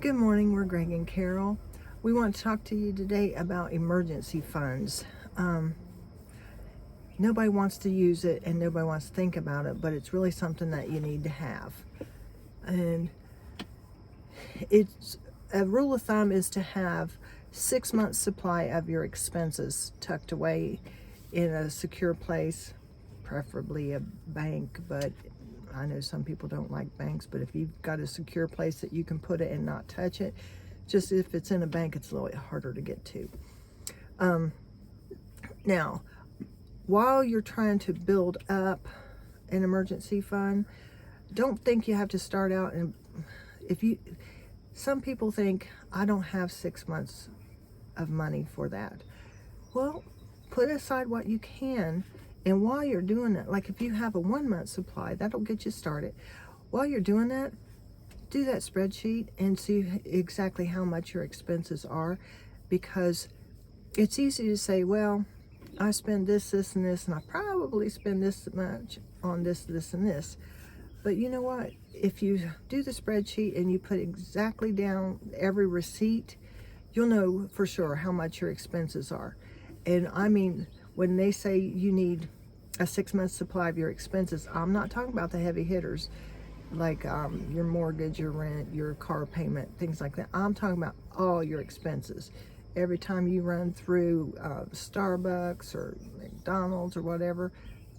Good morning, we're Greg and Carol. We want to talk to you today about emergency funds. Nobody wants to use it and nobody wants to think about it, but it's really something that you need to have. And it's a rule of thumb is to have 6 months supply of your expenses tucked away in a secure place, preferably a bank, but I know some people don't like banks, but if you've got a secure place that you can put it and not touch it, just if it's in a bank, it's a little bit harder to get to. Now, while you're trying to build up an emergency fund, don't think you have to start out and some people think, I don't have 6 months of money for that. Well, put aside what you can, and while you're doing that, like if you have a 1 month supply, that'll get you started. While you're doing that, do that spreadsheet and see exactly how much your expenses are, because it's easy to say, well, I spend this, this, and this, and I probably spend this much on this, this, and this. But you know what? If you do the spreadsheet and you put exactly down every receipt, you'll know for sure how much your expenses are. And I mean, when they say you need a 6 month supply of your expenses, I'm not talking about the heavy hitters like your mortgage, your rent, your car payment, things like that. I'm talking about all your expenses. Every time you run through Starbucks or McDonald's or whatever,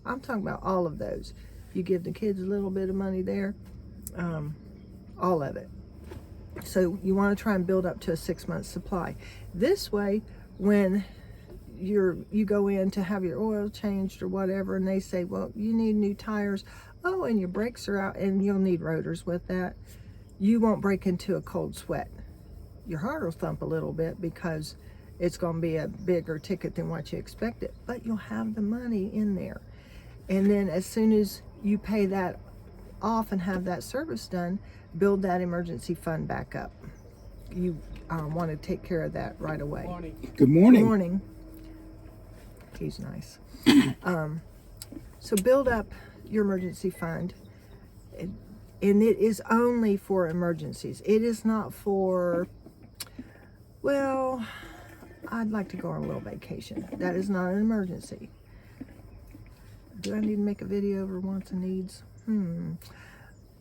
I'm talking about all of those. You give the kids a little bit of money there, all of it. So you want to try and build up to a 6 month supply. This way, when you go in to have your oil changed or whatever, and they say, well, you need new tires, oh, and your brakes are out, and you'll need rotors with that, you won't break into a cold sweat. Your heart will thump a little bit because it's going to be a bigger ticket than what you expected, but you'll have the money in there. And then as soon as you pay that off and have that service done, build that emergency fund back up. You want to take care of that right away. Good morning. Good morning. He's nice. So build up your emergency fund, and it is only for emergencies. It is not for, well, I'd like to go on a little vacation. That is not an emergency. Do I need to make a video over wants and needs?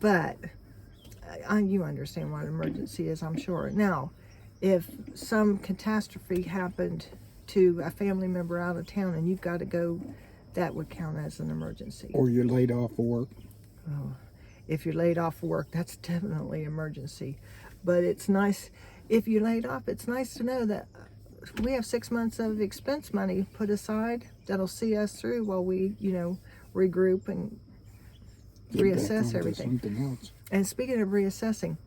But you understand what an emergency is, I'm sure. Now, if some catastrophe happened to a family member out of town and you've got to go, that would count as an emergency. Or you're laid off of work. Oh, if you're laid off of work, that's definitely emergency. But it's nice, if you're laid off, it's nice to know that we have 6 months of expense money put aside that'll see us through while we, regroup and reassess everything. Something else. And speaking of reassessing,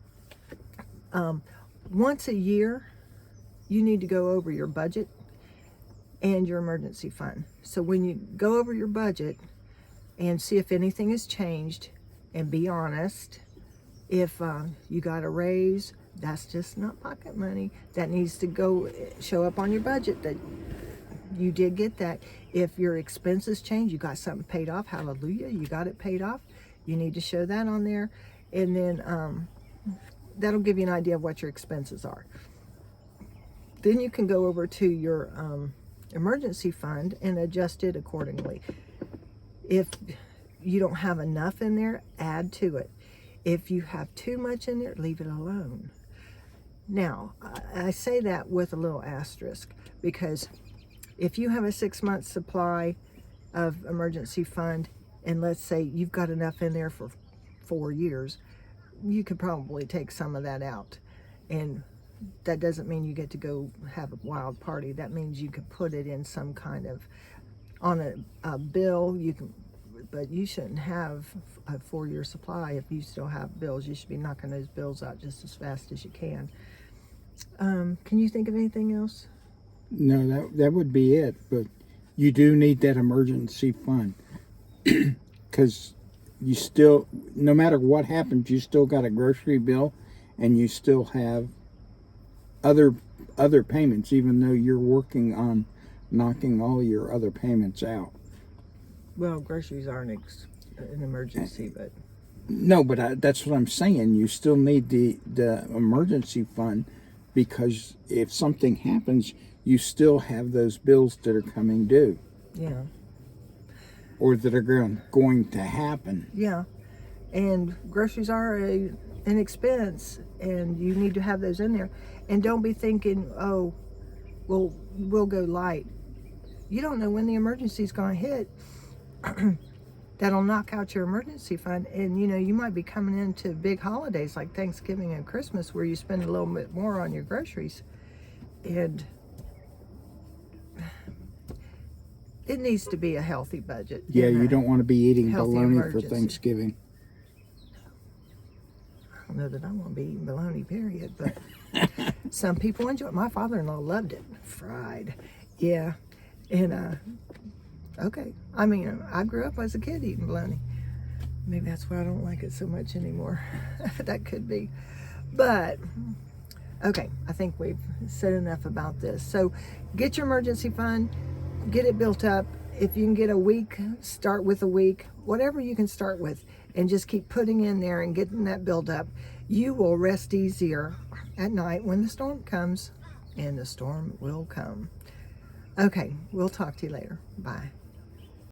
once a year, you need to go over your budget and your emergency fund. So when you go over your budget and see if anything has changed, and be honest, if you got a raise, that's just not pocket money. That needs to go show up on your budget that you did get that. If your expenses change, you got something paid off, hallelujah, you got it paid off. You need to show that on there. And then that'll give you an idea of what your expenses are. Then you can go over to your emergency fund and adjust it accordingly. If you don't have enough in there, add to it. If you have too much in there, leave it alone. Now, I say that with a little asterisk, because if you have a 6 month supply of emergency fund, and let's say you've got enough in there for 4 years, you could probably take some of that out. And that doesn't mean you get to go have a wild party. That means you can put it in some kind of, on a bill, you can, but you shouldn't have a 4 year supply if you still have bills. You should be knocking those bills out just as fast as you can. Can you think of anything else? No, that would be it. But you do need that emergency fund because you still, no matter what happens, you still got a grocery bill, and you still have other payments, even though you're working on knocking all your other payments out. Well, groceries aren't an emergency, but No, but that's what I'm saying. You still need the emergency fund, because if something happens, you still have those bills that are coming due Yeah. or that are going to happen. Yeah. And groceries are an expense, and you need to have those in there. And don't be thinking, oh, well, we'll go light. You don't know when the emergency's going to hit. That'll knock out your emergency fund. And you might be coming into big holidays like Thanksgiving and Christmas where you spend a little bit more on your groceries. And it needs to be a healthy budget. Yeah, you don't want to be eating healthy bologna for emergency. Thanksgiving. I don't know that I want to be eating bologna, period, but some people enjoy it. My father-in-law loved it, fried. Yeah. And, okay. I mean, I grew up as a kid eating bologna. Maybe that's why I don't like it so much anymore. That could be. But, okay, I think we've said enough about this. So, get your emergency fund, get it built up. If you can get a week, start with a week, whatever you can start with, and just keep putting in there and getting that build up. You will rest easier at night when the storm comes, and the storm will come. Okay, we'll talk to you later. Bye.